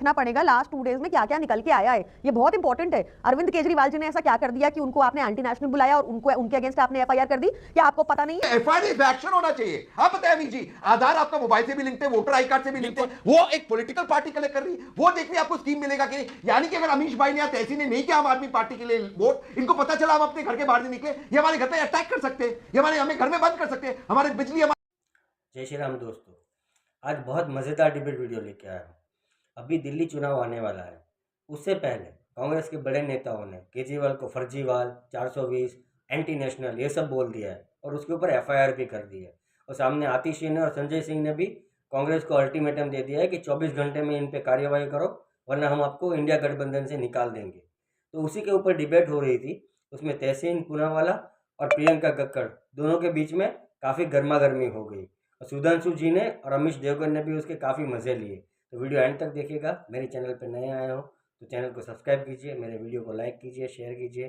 देखना पड़ेगा last 2 days में क्या क्या निकल के आया है, ये बहुत इंपॉर्टेंट है। अरविंद केजरीवाल जी ने ऐसा क्या कर दिया कि उनको आपने एंटी नेशनल बुलाया और उनको उनके अगेंस्ट आपने एफआईआर कर दी? क्या आपको पता नहीं है? एफआईआर एक्शन होना चाहिए। आप बताएं अमीन जी, आधार आपका मोबाइल से भी लिंक है, वोटर आई कार्ड से भी लिंक है, वो एक पॉलिटिकल पार्टी कलेक्ट कर रही, वो देखने आपको स्कीम मिलेगा कि नहीं। यानी कि अगर अमीश भाई ने या तहसीन ने नहीं किया आम आदमी पार्टी के लिए वोट, इनको पता चला हम अपने घर के बाहर नहीं निकले, ये हमारे घर पे अटैक कर सकते हैं, ये हमें घर में बंद कर सकते हैं, हमारे बिजली। जय श्री राम दोस्तों, आज बहुत मज़ेदार डिबेट वीडियो लेके आया हूँ। अभी दिल्ली चुनाव आने वाला है, उससे पहले कांग्रेस के बड़े नेताओं ने केजरीवाल को फर्जीवाल, 420, एंटी नेशनल ये सब बोल दिया है और उसके ऊपर एफआईआर भी कर दी है। और सामने आतिशी ने और संजय सिंह ने भी कांग्रेस को अल्टीमेटम दे दिया है कि 24 घंटे में इन पे कार्यवाही करो वरना हम आपको इंडिया गठबंधन से निकाल देंगे। तो उसी के ऊपर डिबेट हो रही थी, उसमें तहसीन पूनावाला और प्रियंका कक्कड़ दोनों के बीच में काफ़ी गर्मा गर्मी हो गई और सुधांशु जी ने और अमीश देवगन ने भी उसके काफ़ी मज़े लिए। तो वीडियो एंड तक देखिएगा। मेरे चैनल पर नए आए हो तो चैनल को सब्सक्राइब कीजिए, मेरे वीडियो को लाइक कीजिए, शेयर कीजिए।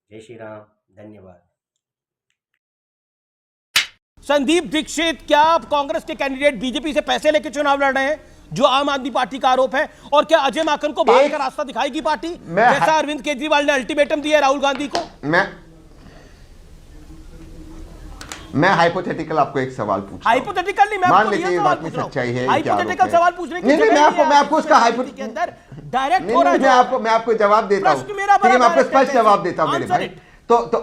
जय श्री राम, धन्यवाद। संदीप दीक्षित, क्या आप कांग्रेस के कैंडिडेट बीजेपी से पैसे लेकर चुनाव लड़ रहे हैं, जो आम आदमी पार्टी का आरोप है? और क्या अजय माकन को बाहर का रास्ता दिखाएगी पार्टी, जैसा अरविंद केजरीवाल ने अल्टीमेटम दिया राहुल गांधी को? मैं हाइपोथेटिकल आपको एक सवाल पूछता हूं। हाइपोथेटिकल नहीं, मैं मान लेते ये बात में सच्चाई है, हाइपोथेटिकल सवाल पूछने की नहीं, मैं आपको उसका हाइपोथेटिकल के अंदर डायरेक्ट हो रहा है। मैं आपको जवाब देता हूं, मैं आपको स्पष्ट जवाब देता हूं मेरे भाई। तो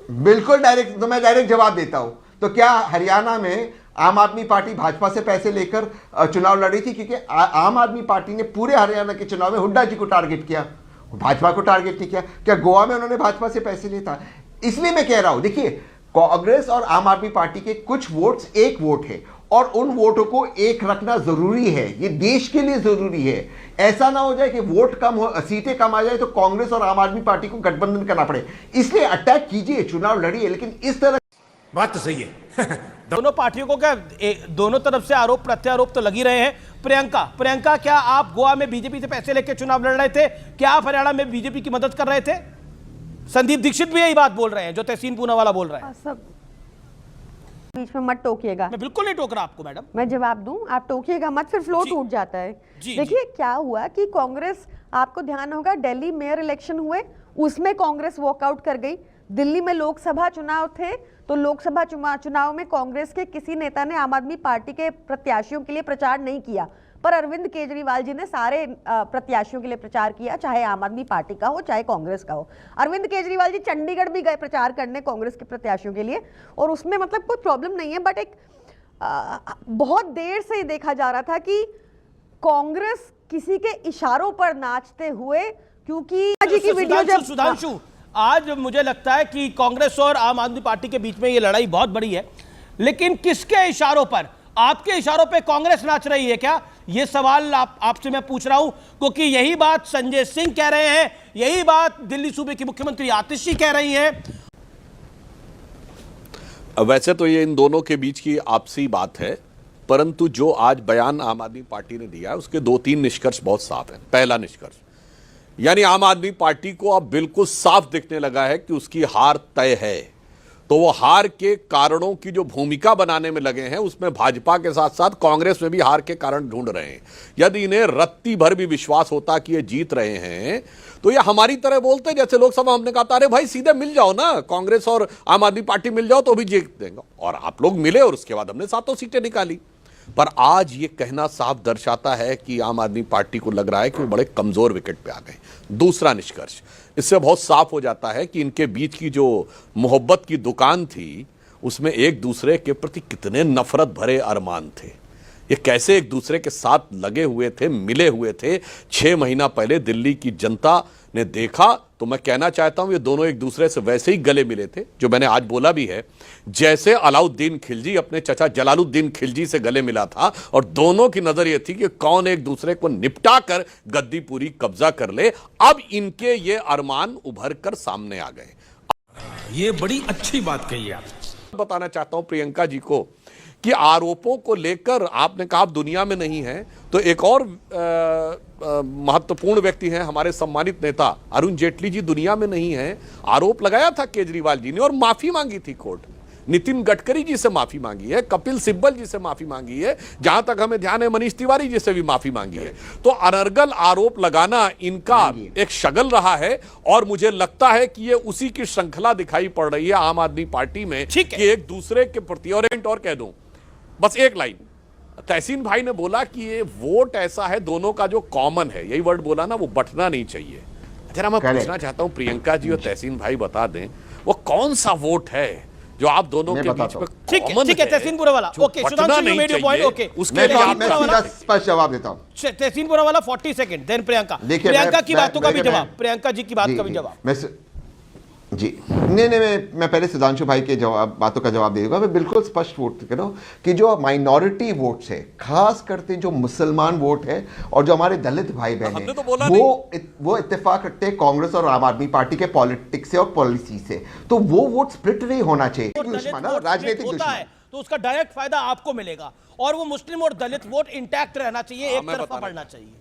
बिल्कुल डायरेक्ट, तो मैं डायरेक्ट जवाब देता हूं। तो क्या हरियाणा में आम आदमी पार्टी भाजपा से पैसे लेकर चुनाव लड़ी थी? क्योंकि आम आदमी पार्टी ने पूरे हरियाणा के चुनाव में हुड्डा जी को टारगेट किया, भाजपा को टारगेट नहीं किया। क्या गोवा में उन्होंने भाजपा से पैसे लिए था? इसलिए मैं कह रहा हूं, देखिए कांग्रेस और आम आदमी पार्टी के कुछ वोट्स एक वोट है और उन वोटों को एक रखना जरूरी है, ये देश के लिए जरूरी है। ऐसा ना हो जाए कि वोट कम हो, सीटें कम आ जाए तो कांग्रेस और आम आदमी पार्टी को गठबंधन करना पड़े। इसलिए अटैक कीजिए, चुनाव लड़िए, लेकिन इस तरह। बात तो सही है। दोनों पार्टियों को क्या दोनों तरफ से आरोप प्रत्यारोप तो लगी रहे हैं। प्रियंका, क्या आप गोवा में बीजेपी से पैसे लेकर चुनाव लड़ रहे थे? क्या आप हरियाणा में बीजेपी की मदद कर रहे थे? संदीप दीक्षित भी यही बात बोल रहे हैं जो तहसीन पूनावाला बोल रहे हैं। सब बीच में मत टोकिएगा। मैं बिल्कुल नहीं टोक रहा आपको मैडम, मैं जवाब दूं, आप टोकिएगा मत, फिर फ्लो टूट जाता है। देखिए क्या हुआ कि कांग्रेस, आपको ध्यान होगा दिल्ली मेयर इलेक्शन हुए, उसमें कांग्रेस वॉकआउट कर गई। दिल्ली में लोकसभा चुनाव थे तो लोकसभा चुनाव में कांग्रेस के किसी नेता ने आम आदमी पार्टी के प्रत्याशियों के लिए प्रचार नहीं किया, पर अरविंद केजरीवाल जी ने सारे प्रत्याशियों के लिए प्रचार किया, चाहे आम आदमी पार्टी का हो चाहे कांग्रेस का हो। अरविंद केजरीवाल जी चंडीगढ़ भी गए प्रचार करने कांग्रेस के प्रत्याशियों के लिए, और उसमें मतलब कोई प्रॉब्लम नहीं है। बट एक बहुत देर से देखा जा रहा था कि कांग्रेस किसी के इशारों पर नाचते हुए, क्योंकि जी की वीडियो जब सुधांशु, आज मुझे लगता है कि कांग्रेस और आम आदमी पार्टी के बीच में ये लड़ाई बहुत बड़ी है, लेकिन किसके इशारों पर? आपके इशारों पे कांग्रेस नाच रही है क्या? ये सवाल आपसे मैं पूछ रहा हूं, क्योंकि यही बात संजय सिंह कह रहे हैं, यही बात दिल्ली सूबे की मुख्यमंत्री आतिशी कह रही हैं। वैसे तो ये इन दोनों के बीच की आपसी बात है, परंतु जो आज बयान आम आदमी पार्टी ने दिया है उसके 2-3 निष्कर्ष बहुत साफ हैं। पहला निष्कर्ष, यानी आम आदमी पार्टी को अब बिल्कुल साफ दिखने लगा है कि उसकी हार तय है, तो वो हार के कारणों की जो भूमिका बनाने में लगे हैं उसमें भाजपा के साथ साथ कांग्रेस में भी हार के कारण ढूंढ रहे हैं। यदि इन्हें रत्ती भर भी विश्वास होता कि ये जीत रहे हैं तो ये हमारी तरह बोलते, जैसे लोकसभा हमने कहा था, अरे भाई सीधे मिल जाओ ना, कांग्रेस और आम आदमी पार्टी मिल जाओ तो भी जीत देंगे, और आप लोग मिले और उसके बाद हमने 7 सीटें निकाली। पर आज ये कहना साफ दर्शाता है कि आम आदमी पार्टी को लग रहा है कि वो बड़े कमजोर विकेट पे आ गए। दूसरा निष्कर्ष, इससे बहुत साफ हो जाता है कि इनके बीच की जो मोहब्बत की दुकान थी उसमें एक दूसरे के प्रति कितने नफरत भरे अरमान थे। ये कैसे एक दूसरे के साथ लगे हुए थे, मिले हुए थे। 6 महीना पहले दिल्ली की जनता ने देखा, तो मैं कहना चाहता हूं ये दोनों एक दूसरे से वैसे ही गले मिले थे, जो मैंने आज बोला भी है, जैसे अलाउद्दीन खिलजी अपने चचा जलालुद्दीन खिलजी से गले मिला था, और दोनों की नजर ये थी कि कौन एक दूसरे को निपटा कर गद्दी पूरी कब्जा कर ले। अब इनके ये अरमान उभर कर सामने आ गए। ये बड़ी अच्छी बात कही आप। बताना चाहता हूं प्रियंका जी को कि आरोपों को लेकर आपने कहा आप दुनिया में नहीं है, तो एक और महत्वपूर्ण व्यक्ति हैं हमारे सम्मानित नेता अरुण जेटली जी दुनिया में नहीं है। आरोप लगाया था केजरीवाल जी ने और माफी मांगी थी कोर्ट में। नितिन गडकरी जी से माफी मांगी है, कपिल सिब्बल जी से माफी मांगी है, जहां तक हमें ध्यान है मनीष तिवारी जी से भी माफी मांगी है। तो अनर्गल आरोप लगाना इनका एक शगल रहा है और मुझे लगता है कि ये उसी की श्रृंखला दिखाई पड़ रही है आम आदमी पार्टी में कि एक दूसरे के प्रति। और कह दूं बस एक लाइन, तहसीन भाई ने बोला कि ये वोट ऐसा है दोनों का जो कॉमन है, यही वर्ड बोला ना, वो बंटना नहीं चाहिए। जरा मैं पूछना चाहता हूं प्रियंका जी और तहसीन भाई बता दें वो कौन सा वोट है जो आप दोनों के बीच में ठीक है तहसीनपुरा वाला। Okay Sudhanshu, you made your point. Okay उसके लिए मैं सीधा स्पष्ट जवाब देता हूं। तहसीनपुरा वाला 40 सेकंड, देन प्रियंका की बातों का भी जवाब, प्रियंका जी की बात का भी जवाब। जी नहीं मैं पहले सुधांशु भाई के बातों का जवाब देगा। मैं बिल्कुल स्पष्ट वोट करो कि जो माइनॉरिटी वोट्स है, खास करते जो मुसलमान वोट है और जो हमारे दलित भाई बहन है, वो इत्तेफाक रखते हैं कांग्रेस और आम आदमी पार्टी के पॉलिटिक्स से और पॉलिसी से। तो वो वोट स्प्लिट नहीं होना चाहिए। राजनीतिक दुश्मन तो उसका डायरेक्ट फायदा आपको मिलेगा और वो मुस्लिम और दलित वोट इंटैक्ट रहना चाहिए, एक तरफा बढ़ना चाहिए।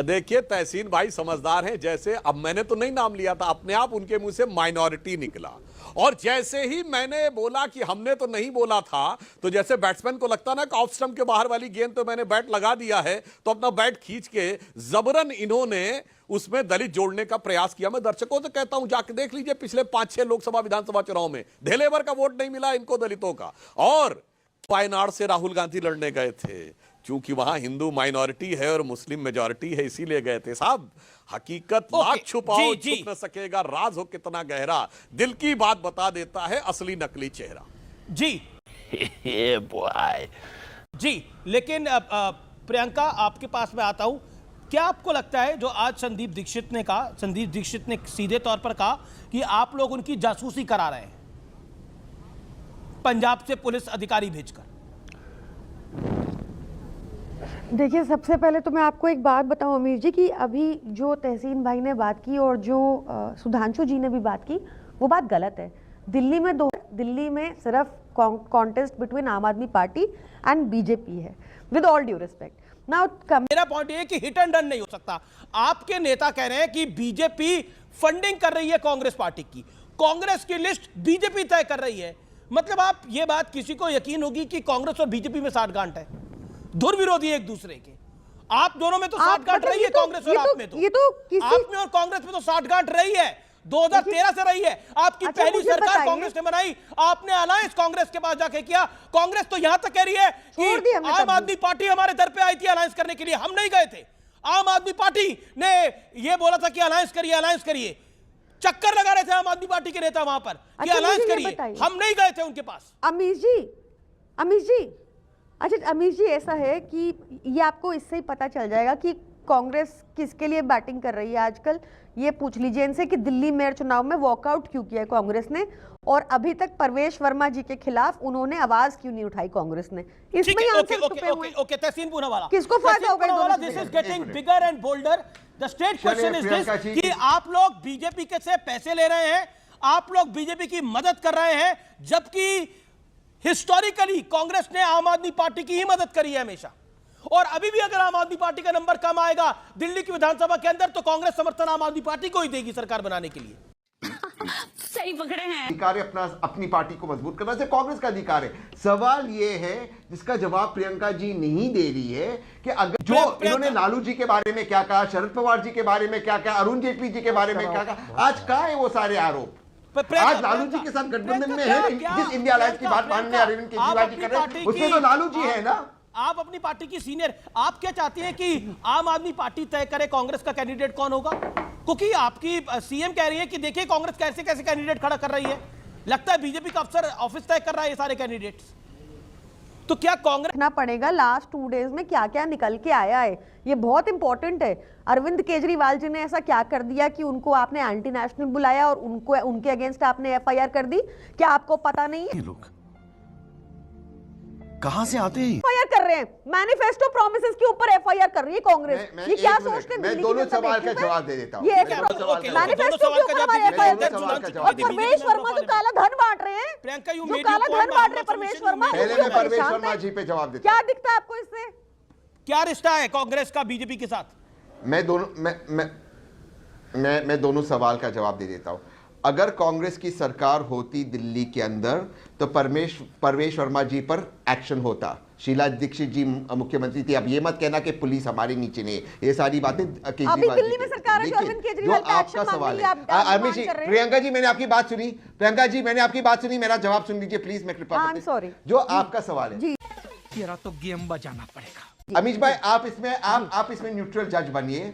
देखिए तहसीन भाई समझदार हैं। जैसे अब मैंने तो नहीं नाम लिया था, अपने आप उनके मुंह से माइनॉरिटी निकला और जैसे ही मैंने बोला कि हमने तो नहीं बोला था, तो जैसे बैट्समैन को लगता ना कि ऑफ स्टंप के बाहर वाली गेंद तो मैंने बैट लगा दिया है, तो अपना बैट खींच के जबरन इन्होंने उसमें दलित जोड़ने का प्रयास किया। मैं दर्शकों से कहता हूं जाके देख लीजिए पिछले 5-6 लोकसभा विधानसभा चुनाव में धेले भर का वोट नहीं मिला इनको दलितों का। और वायनाड से राहुल गांधी लड़ने गए थे, क्योंकि वहां हिंदू माइनॉरिटी है और मुस्लिम मेजॉरिटी है, इसीलिए गए थे। साहब हकीकत लाख छुपाओ छुप न सकेगा, राज हो कितना गहरा, दिल की बात बता देता है असली नकली चेहरा। जी जी लेकिन प्रियंका आपके पास मैं आता हूं, क्या आपको लगता है जो आज संदीप दीक्षित ने कहा, संदीप दीक्षित ने सीधे तौर पर कहा कि आप लोग उनकी जासूसी करा रहे हैं पंजाब से पुलिस अधिकारी भेजकर? देखिए सबसे पहले तो मैं आपको एक बात बताऊं अमीर जी कि अभी जो तहसीन भाई ने बात की और जो सुधांशु जी ने भी बात की, वो बात गलत है। दिल्ली में सिर्फ कॉन्टेस्ट बिटवीन आम आदमी पार्टी एंड बीजेपी है, विद ऑल ड्यू रिस्पेक्ट। मेरा पॉइंट ये है कि हिट एंड रन नहीं हो सकता। आपके नेता कह रहे हैं कि बीजेपी फंडिंग कर रही है कांग्रेस पार्टी की, कांग्रेस की लिस्ट बीजेपी तय कर रही है। मतलब आप ये बात किसी को यकीन होगी कि कांग्रेस और बीजेपी में साठगांठ है, धुर विरोधी एक दूसरे के। आप दोनों में तो साठगांठ रही है, कांग्रेस और आप में तो आप में और कांग्रेस में तो साठगांठ रही है, 2013 से रही है। आपकी पहली सरकार कांग्रेस ने बनाई, आपने अलायंस कांग्रेस के पास जाके किया। कांग्रेस तो यहां तक कह रही है कि आम आदमी पार्टी हमारे दर पे आई थी अलायंस करने के लिए, हम नहीं गए थे। आम आदमी पार्टी ने यह बोला था कि अलायंस करिए, अलायंस करिए, चक्कर लगा रहे थे आम आदमी पार्टी के नेता वहां पर कि अलायंस करिए, हम नहीं गए थे उनके पास। अमीर जी अच्छा अमीर जी, ऐसा है कि ये आपको इससे ही पता चल जाएगा कि कांग्रेस किसके लिए बैटिंग कर रही है आजकल। ये पूछ लीजिए इनसे कि दिल्ली मेयर चुनाव में वॉकआउट क्यों किया है कांग्रेस ने, और अभी तक परवेश वर्मा जी के खिलाफ उन्होंने आवाज क्यों नहीं उठाई कांग्रेस ने। इसमें आंसर छुपे हुए हैं। ओके तहसीन पूनावाला, किसको फायदा होगा? This is getting bigger and boulder. The state question is this कि आप लोग बीजेपी के से पैसे ले रहे हैं, आप लोग बीजेपी की मदद कर रहे हैं, जबकि हिस्टोरिकली कांग्रेस ने आम आदमी पार्टी की ही मदद करी है हमेशा। और अभी भी अगर आम आदमी पार्टी का नंबर कम आएगा दिल्ली की विधानसभा के अंदर, तो कांग्रेस समर्थन आम आदमी पार्टी को ही देगी सरकार बनाने के लिए। सही पकड़े हैं। अधिकार है अपनी पार्टी को मजबूत करना, से कांग्रेस का अधिकार है। सवाल ये है जिसका जवाब प्रियंका जी नहीं दे रही है कि अगर जो इन्होंने लालू जी के बारे में क्या कहा, शरद पवार जी के बारे में क्या कहा, अरुण जेटली जी के बारे में क्या कहा, आज कहां है वो सारे आरोप? आज लालू जी के साथ गठबंधन में है, जिस इंडिया अलायंस की बात मानने अरविंद केजरीवाल जी कर रहे हैं उसमें तो लालू जी है ना। आप अपनी पार्टी की सीनियर, आप क्या चाहती हैं कि आम आदमी पार्टी तय करे कांग्रेस का कैंडिडेट कौन होगा? क्योंकि आपकी सीएम कह रही है कि देखिए कांग्रेस कैसे कैसे कैंडिडेट खड़ा कर रही है, लगता है बीजेपी का अफसर ऑफिस तय कर रहा है ये सारे कैंडिडेट्स। तो क्या कांग्रेस देखना पड़ेगा लास्ट 2 डेज में क्या क्या निकल के आया है, ये बहुत इंपॉर्टेंट है। अरविंद केजरीवाल जी ने ऐसा क्या कर दिया कि उनको आपने एंटी नेशनल बुलाया और उनके अगेंस्ट आपने एफआईआर कर दी? क्या आपको पता नहीं है? लोग कहां से आते हैं? एफआईआर कर रहे हैं, मैनिफेस्टो प्रॉमिसेस के ऊपर एफआईआर कर रही है कांग्रेस। ये क्या सोचते हैं? मैं दोनों सवाल का जवाब दे देता हूं। ये मैनिफेस्टो के ऊपर हमारी एफआईआर परवेश वर्मा जो काला धन बांट रहे हैं, प्रियंका यू जो काला धन बांट रहे परवेश वर्मा, पहले मैं परवेश वर्मा जी पे जवाब देता क्या दिखता है आपको इससे? क्या रिश्ता है कांग्रेस का बीजेपी के साथ? मैं दोनों सवाल का जवाब दे देता हूं। अगर कांग्रेस की सरकार होती दिल्ली के अंदर तो परवेश वर्मा जी पर एक्शन होता। शीला दीक्षित जी मुख्यमंत्री थी। अब ये मत कहना कि पुलिस हमारे नीचे नहीं, ये सारी बातें अभी दिल्ली में सरकार है, अरविंद केजरीवाल का एक्शन मांगने के लिए आप अमित जी, प्रियंका जी मैंने आपकी बात सुनी, प्रियंका जी मैंने आपकी बात सुनी, मेरा जवाब सुन लीजिए प्लीज। मैं कृपा करते सॉरी, जो आपका सवाल है तेरा तो गेम बजाना पड़ेगा। अमीश भाई, आप इसमें न्यूट्रल जज बनिए।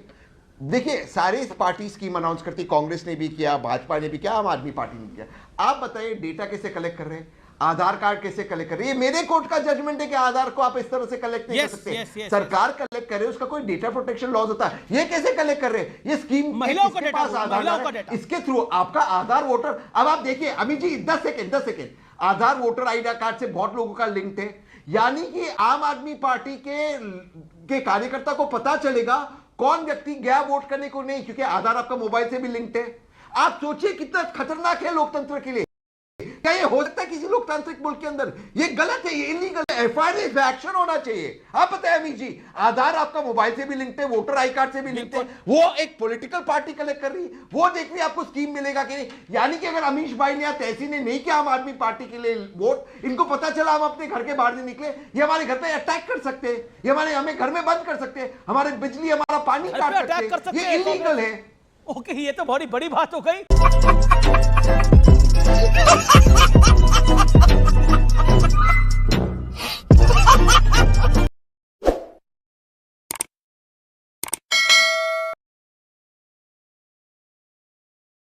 देखिए, सारे पार्टी स्कीम अनाउंस करती, कांग्रेस ने भी किया, भाजपा ने भी किया, आम आदमी पार्टी ने किया। आप बताइए डेटा कैसे कलेक्ट कर रहे हैं, आधार कार्ड कैसे कलेक्ट कर रही है? ये मेरे कोर्ट का जजमेंट है कि आधार को आप इस तरह से कलेक्ट नहीं कर सकते। सरकार कलेक्ट करे, उसका कोई डेटा प्रोटेक्शन लॉज होता है। ये कैसे कलेक्ट कर रहे हैं? ये स्कीम महिलाओं का पास आधार है, इसके थ्रू आपका आधार वोटर। अब आप देखिए Amit ji, 10 second, Aadhaar voter I card से बहुत लोगों का लिंक थे, यानी कि आम आदमी पार्टी के कार्यकर्ता को पता चलेगा कौन व्यक्ति गया वोट करने को नहीं, क्योंकि आधार आपका मोबाइल से भी लिंक्ड है। आप सोचिए कितना खतरनाक है लोकतंत्र के लिए। क्या ये हो सकता है किसी लोकतांत्रिक मुल्क के अंदर? ये गलत है, ये इलीगल है। एफआईआर पे एक्शन होना चाहिए। आप बताएं अमीश जी, आधार आपका मोबाइल से भी लिंक्ड है, वोटर आई कार्ड से भी लिंक्ड है, वो एक पॉलिटिकल पार्टी कलेक्ट कर रही है, वो देख रही है आपको स्कीम मिलेगा कि नहीं। यानी कि अगर अमीश भाई ने या तहसीन ने नहीं किया आम आदमी पार्टी के लिए वोट, इनको पता चला हम अपने घर के बाहर नहीं निकले, ये हमारे घर पे अटैक कर सकते हैं, ये हमें घर में बंद कर सकते हैं, हमारे बिजली हमारा पानी काट सकते हैं, ये इलीगल है। ओके, ये तो बड़ी बड़ी बात हो गई।